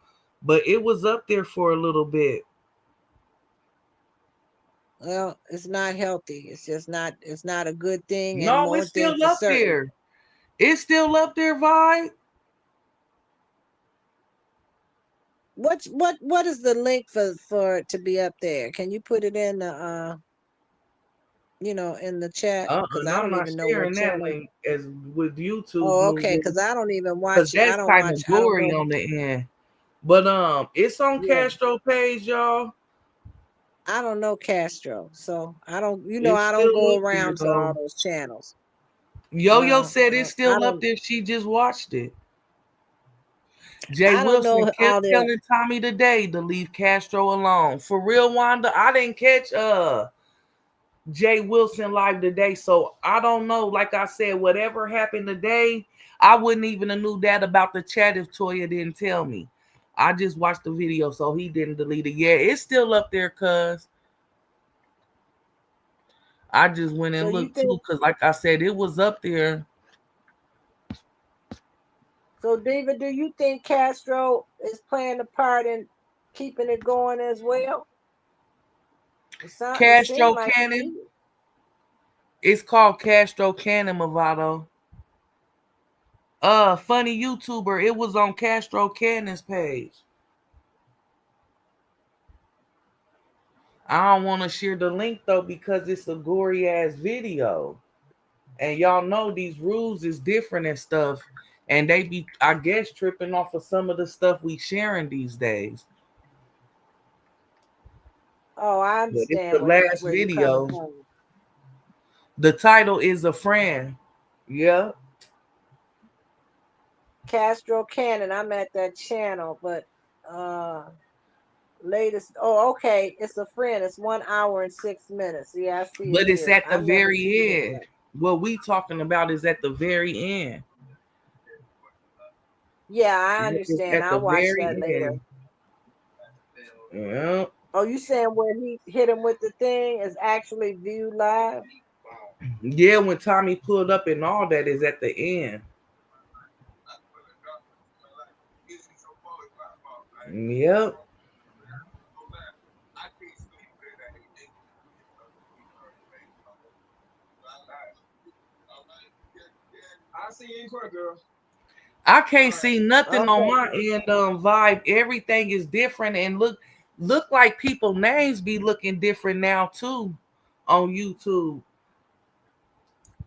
B: but it was up there for a little bit.
C: well, it's not healthy. It's not a good thing. And
B: No,
C: one
B: it's
C: thing
B: still
C: for
B: up
C: certain.
B: there. It's still up there, Vi.
C: What is the link for it to be up there? Can you put it in the in the chat? Because
B: And
C: I
B: I'm
C: don't
B: not
C: even know what
B: sharing that
C: channel.
B: link as with YouTube
C: Oh, okay,
B: moving
C: because I don't even
B: because
C: watch it. I
B: that's
C: don't
B: kind
C: watch,
B: of
C: I don't
B: gory
C: go.
B: on the end. But it's on
C: Yeah.
B: Castro page, y'all.
C: I don't know Castro, so I don't.
B: It's
C: I don't
B: still
C: go
B: up there
C: around to all
B: though.
C: those channels.
B: Yo Yo
C: No,
B: said it's
C: I
B: still up
C: don't.
B: there. She just watched it. Jay
C: I don't
B: Wilson
C: know all
B: kept
C: their.
B: telling Tommy today to leave Castro alone. For real, Wanda, I didn't catch Jay Wilson live today, so I don't know. Like I said, whatever happened today, I wouldn't even have knew that about the chat if Toya didn't tell me. I just watched the video, so he didn't delete it. Yeah, it's still up there, cuz I just went
C: So
B: and
C: you
B: looked too,
C: think?
B: because like I said, it was up there.
C: So David, do you think Castro is playing a part in keeping it going as well? It seemed
B: Castro
C: like to
B: Cannon.
C: me.
B: It's called Castro Cannon, Movado. Funny YouTuber. It was on Castro Cannon's page. I don't want to share the link though because it's a gory ass video. And y'all know these rules is different and stuff. And they be, I guess, tripping off of some of the stuff we sharing these days.
C: Oh, I
B: But it's
C: understand
B: the last
C: where you coming
B: video.
C: from.
B: The title is A Friend. Yeah.
C: Castro Cannon. I'm at that channel, but uh latest. Oh, okay. It's a friend. It's 1 hour and 6 minutes. Yeah, I see it
B: But it's
C: here.
B: at the
C: I've never seen
B: very
C: it
B: end.
C: yet.
B: What we talking about is at the very end.
C: Yeah, I
B: It's
C: understand.
B: at the
C: I'll watch
B: very
C: that later.
B: end. Yeah.
C: Oh, you saying where he hit him with the thing is actually viewed live?
B: Yeah, when Tommy pulled up and all that is at the end. Yep. I can't see nothing on
C: Okay.
B: my end, vibe. Everything is different and look like people names be looking different now too on YouTube.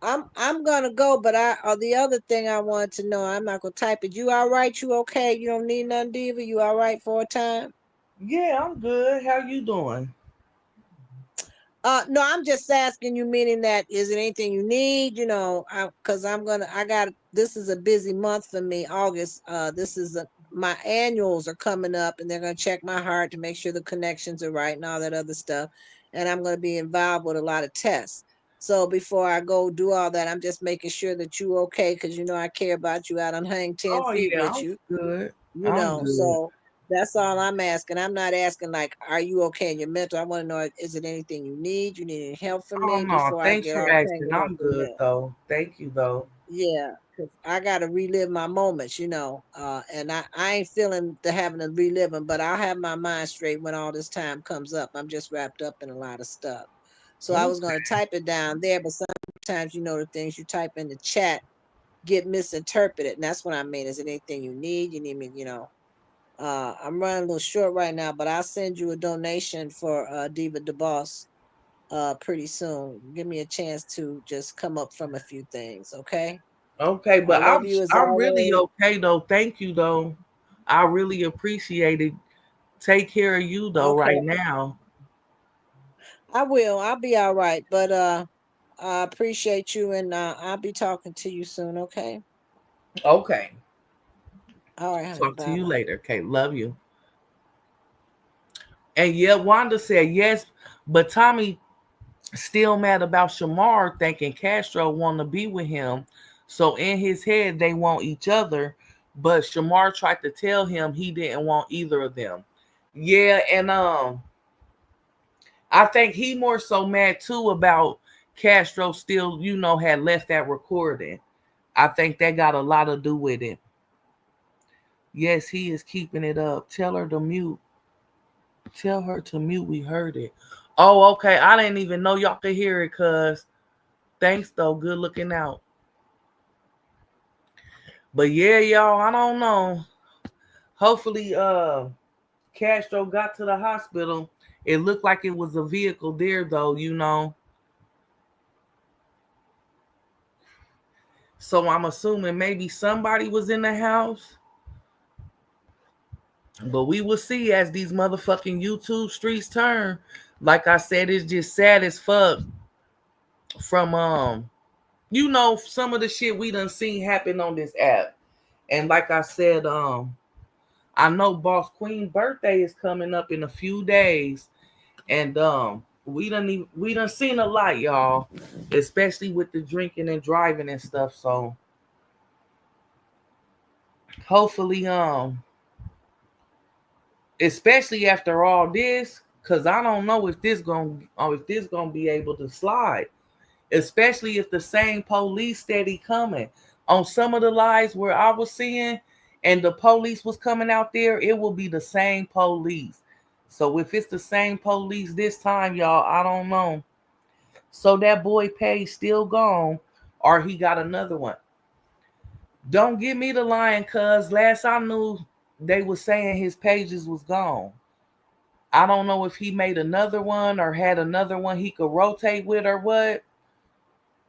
C: I'm gonna go, but the other thing I wanted to know, I'm not gonna type it. You all right? You okay? You don't need nothing, Diva? You all right for a time?
B: Yeah, I'm good. How you doing?
C: No, I'm just asking you, meaning that is it anything you need? Because this is a busy month for me, August. My annuals are coming up, and they're gonna check my heart to make sure the connections are right and all that other stuff. And I'm gonna be involved with a lot of tests. So before I go do all that, I'm just making sure that you okay, because I care about you. I done hang 10 feet
B: Yeah,
C: with
B: I'm
C: you,
B: good. I'm good.
C: so that's all I'm asking. I'm not asking like, are you okay in your mental? I want to know, is it anything you need? You need any help from
B: Oh
C: me
B: no,
C: before I
B: thanks
C: get
B: for
C: all
B: asking.
C: tangled up
B: I'm
C: in
B: good
C: that?
B: though. Thank you though.
C: Yeah, 'cause I gotta relive my moments, and I ain't feeling the having to relive them, but I'll have my mind straight when all this time comes up. I'm just wrapped up in a lot of stuff. So I
B: Okay.
C: was gonna type it down there, but sometimes the things you type in the chat get misinterpreted, and that's what I mean. Is it anything you need? You need me, I'm running a little short right now, but I'll send you a donation for Diva DeBoss pretty soon. Give me a chance to just come up from a few things, okay?
B: Okay,
C: I
B: but
C: love you as
B: I'm really
C: always.
B: okay though. Thank you though. I really appreciate it. Take care of you though
C: Okay,
B: right now.
C: I will. I'll be all right, but I appreciate you, and I'll be talking to you soon, okay?
B: Okay.
C: All right, honey.
B: Talk to
C: Bye
B: you
C: bye.
B: later. Okay, love you. And yeah, Wanda said yes, but Tommy still mad about Shamar thinking Castro want to be with him. So in his head, they want each other. But Shamar tried to tell him he didn't want either of them. Yeah, and I think he more so mad too about Castro still, had left that recording. I think that got a lot to do with it. Yes, he is keeping it up. Tell her to mute. Tell her to mute. We heard it. Oh, okay. I didn't even know y'all could hear it, cuz. Thanks though. Good looking out. But yeah, y'all, I don't know. Hopefully, Castro got to the hospital. It looked like it was a vehicle there though. So I'm assuming maybe somebody was in the house. But we will see as these motherfucking YouTube streets turn. Like I said, it's just sad as fuck from some of the shit we done seen happen on this app. And like I said, I know Boss Queen birthday is coming up in a few days. And we done seen a lot, y'all. Especially with the drinking and driving and stuff. So hopefully, especially after all this, because I don't know if this gonna be able to slide. Especially if the same police steady coming. On some of the lives where I was seeing and the police was coming out there, it will be the same police. So if it's the same police this time, y'all, I don't know. So that boy Page still gone, or he got another one. Don't give me the line, cuz last I knew they was saying his pages was gone. I don't know if he made another one or had another one he could rotate with or what.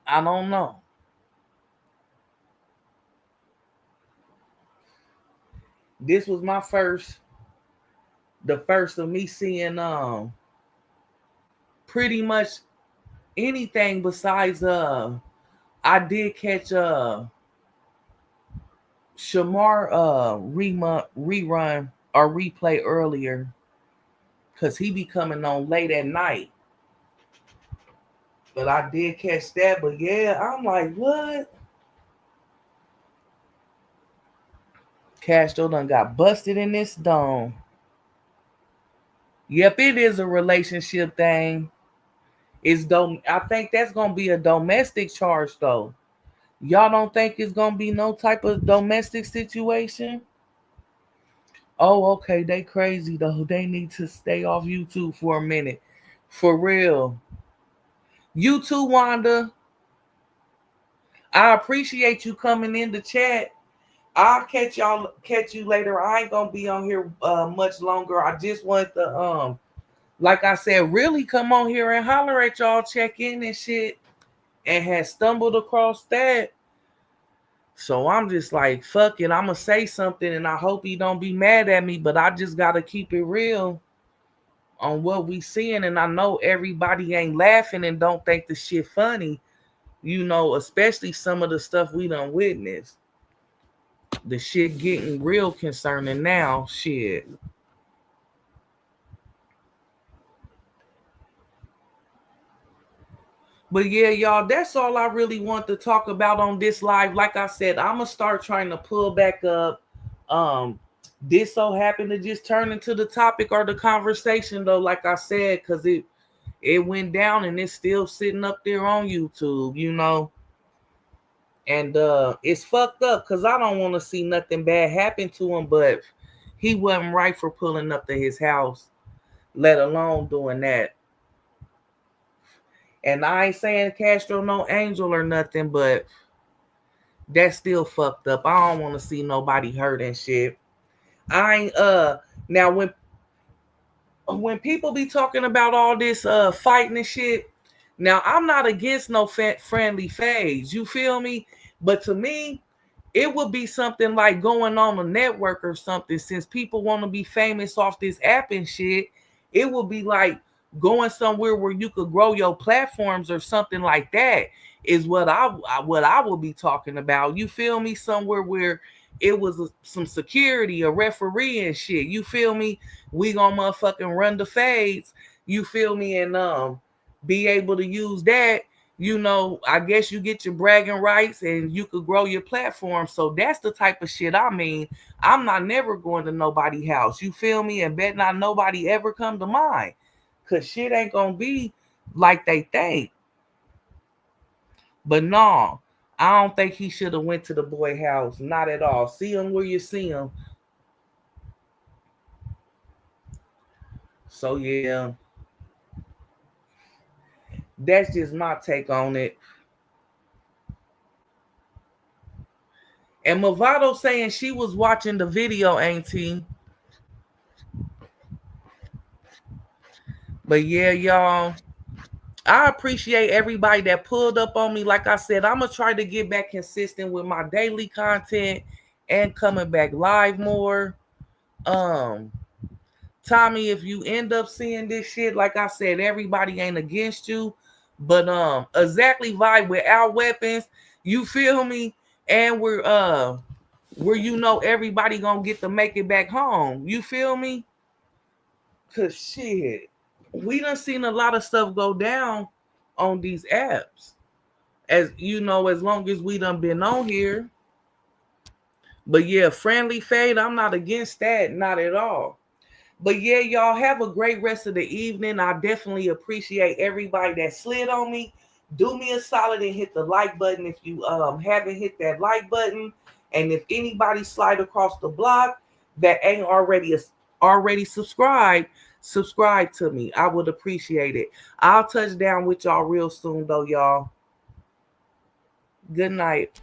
B: I don't know. This was the first of me seeing pretty much anything besides I did catch Shamar rerun or replay earlier because he be coming on late at night. But I did catch that. But yeah, I'm like, what? Castro done got busted in this dome. Yep, it is a relationship thing. I think that's gonna be a domestic charge though. Y'all don't think it's gonna be no type of domestic situation? Oh, okay, they crazy though. They need to stay off YouTube for a minute. For real. You too, Wanda. I appreciate you coming in the chat. I'll catch you later. I ain't gonna be on here much longer. I just want to like I said, really come on here and holler at y'all, check in and shit, and had stumbled across that. So I'm just like, fuck it, I'ma say something and I hope he don't be mad at me, but I just gotta keep it real on what we seeing. And I know everybody ain't laughing and don't think the shit funny, especially some of the stuff we done witnessed. The shit getting real concerning now, shit. But yeah, y'all, that's all I really want to talk about on this live. Like I said, I'm gonna start trying to pull back up. This so happened to just turn into the topic or the conversation though, like I said, because it went down and it's still sitting up there on YouTube. And it's fucked up because I don't want to see nothing bad happen to him, but he wasn't right for pulling up to his house, let alone doing that. And I ain't saying Castro no angel or nothing, but that's still fucked up. I don't want to see nobody hurt and shit. I ain't now when people be talking about all this fighting and shit, now I'm not against no friendly phase. You feel me? But to me, it would be something like going on a network or something. Since people want to be famous off this app and shit, it would be like going somewhere where you could grow your platforms or something like that. Is what I would be talking about. You feel me? Somewhere where it was some security, a referee and shit. You feel me? We gonna motherfucking run the fades. You feel me? And be able to use that. I guess you get your bragging rights and you could grow your platform. So that's the type of shit I mean. I'm not never going to nobody's house. You feel me? And bet not nobody ever come to mine. Cause shit ain't gonna be like they think. But no, I don't think he should have went to the boy house. Not at all. See him where you see him. So yeah. That's just my take on it. And Movado saying she was watching the video, ain't he? But yeah, y'all, I appreciate everybody that pulled up on me. Like I said, I'm going to try to get back consistent with my daily content and coming back live more. Tommy, if you end up seeing this shit, like I said, everybody ain't against you. But exactly vibe with our weapons, you feel me? And we're where everybody gonna get to make it back home. You feel me? Cause shit, we done seen a lot of stuff go down on these apps. As as long as we done been on here. But yeah, friendly fade, I'm not against that, not at all. But yeah, y'all have a great rest of the evening. I definitely appreciate everybody that slid on me. Do me a solid and hit the like button if you haven't hit that like button. And if anybody slide across the block that ain't already subscribe to me. I would appreciate it. I'll touch down with y'all real soon though, y'all. Good night.